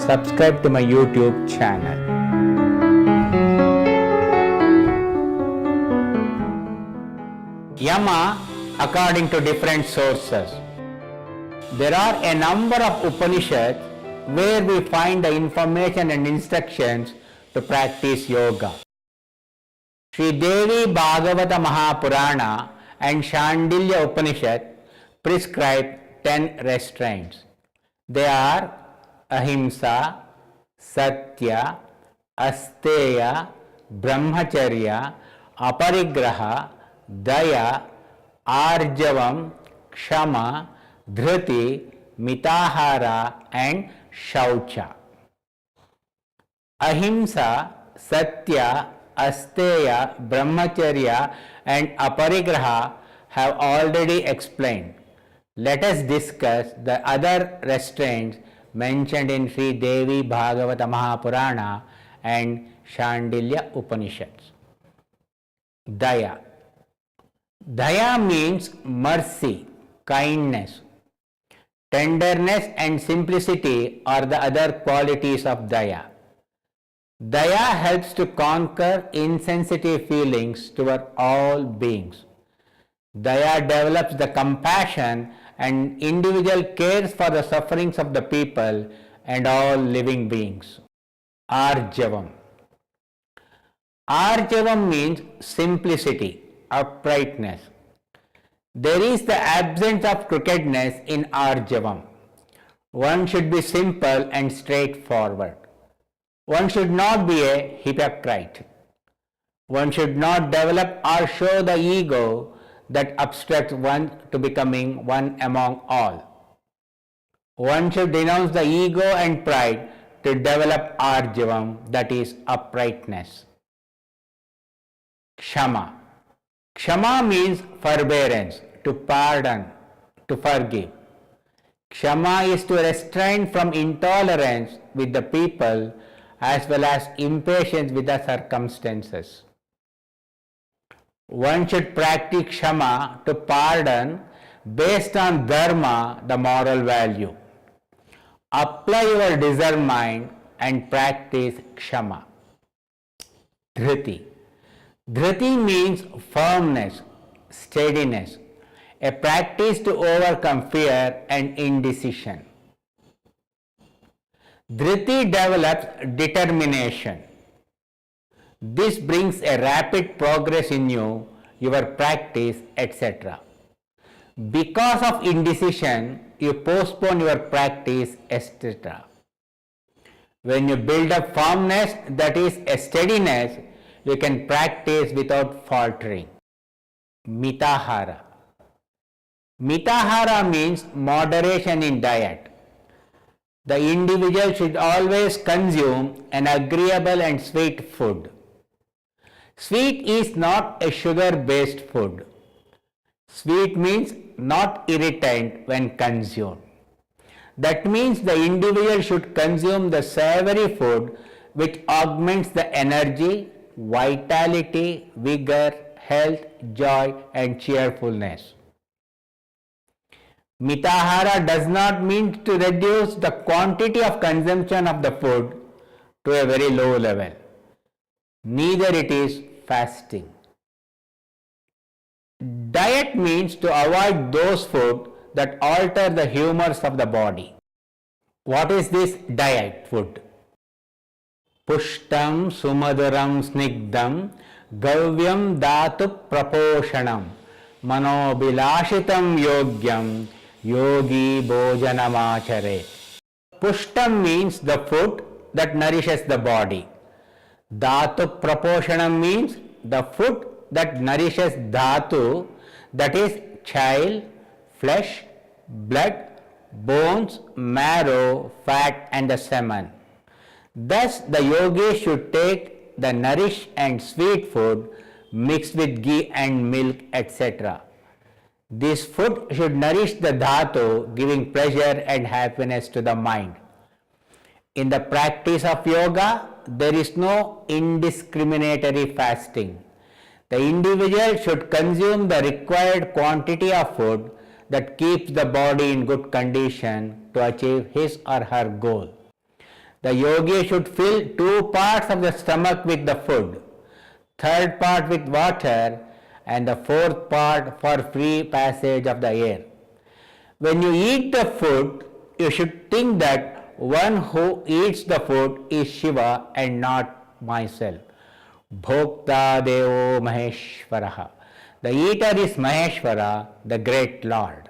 subscribe to my YouTube channel. Yama, according to different sources. There are a number of Upanishads where we find the information and instructions to practice yoga. Sri Devi Bhagavata Mahapurana and Shandilya Upanishad prescribe 10 restraints. They are Ahimsa, Satya, Asteya, Brahmacharya, Aparigraha, Daya, Arjavam, Kshama, Dhriti, Mitahara and Shaucha. Ahimsa, Satya, Asteya, Brahmacharya and Aparigraha have already explained. Let us discuss the other restraints mentioned in Sri Devi Bhagavata Mahapurana and Shandilya Upanishads. Daya. Daya means mercy, kindness. Tenderness and simplicity are the other qualities of Daya. Daya helps to conquer insensitive feelings toward all beings. Daya develops the compassion and individual cares for the sufferings of the people and all living beings. Arjavam. Arjavam means simplicity, uprightness. There is the absence of crookedness in Arjavam. One should be simple and straightforward. One should not be a hypocrite. One should not develop or show the ego that obstructs one to becoming one among all. One should renounce the ego and pride to develop Arjavam, that is uprightness. Kshama. Kshama means forbearance, to pardon, to forgive. Kshama is to restrain from intolerance with the people as well as impatience with the circumstances. One should practice Kshama, to pardon, based on Dharma, the moral value. Apply your discernment and practice Kshama. Dhriti. Dhriti means firmness, steadiness, a practice to overcome fear and indecision. Dhriti develops determination. This brings a rapid progress in you, your practice, etc. Because of indecision, you postpone your practice, etc. When you build up firmness, that is a steadiness, you can practice without faltering. Mitahara. Mitahara means moderation in diet. The individual should always consume an agreeable and sweet food. Sweet is not a sugar-based food. Sweet means not irritant when consumed. That means the individual should consume the savory food which augments the energy, vitality, vigor, health, joy and cheerfulness. Mitahara does not mean to reduce the quantity of consumption of the food to a very low level. Neither it is fasting. Diet means to avoid those foods that alter the humors of the body. What is this diet food? Pushtam sumaduram snigdam gavyam dhatu praposhanam manobilashitam yogyam yogi bhojanamachare. Pushtam means the food that nourishes the body. Dhatu praposhanam means the food that nourishes dhatu, that is chyle, flesh, blood, bones, marrow, fat and the semen. Thus the yogi should take the nourished and sweet food mixed with ghee and milk, etc. This food should nourish the dhatu, giving pleasure and happiness to the mind. In the practice of yoga, there is no indiscriminatory fasting. The individual should consume the required quantity of food that keeps the body in good condition to achieve his or her goal. The yogi should fill 2 parts of the stomach with the food, third part with water, and the fourth part for free passage of the air. When you eat the food, you should think that one who eats the food is Shiva and not myself. Bhokta Devo Maheshwaraha. The eater is Maheshwara, the great Lord.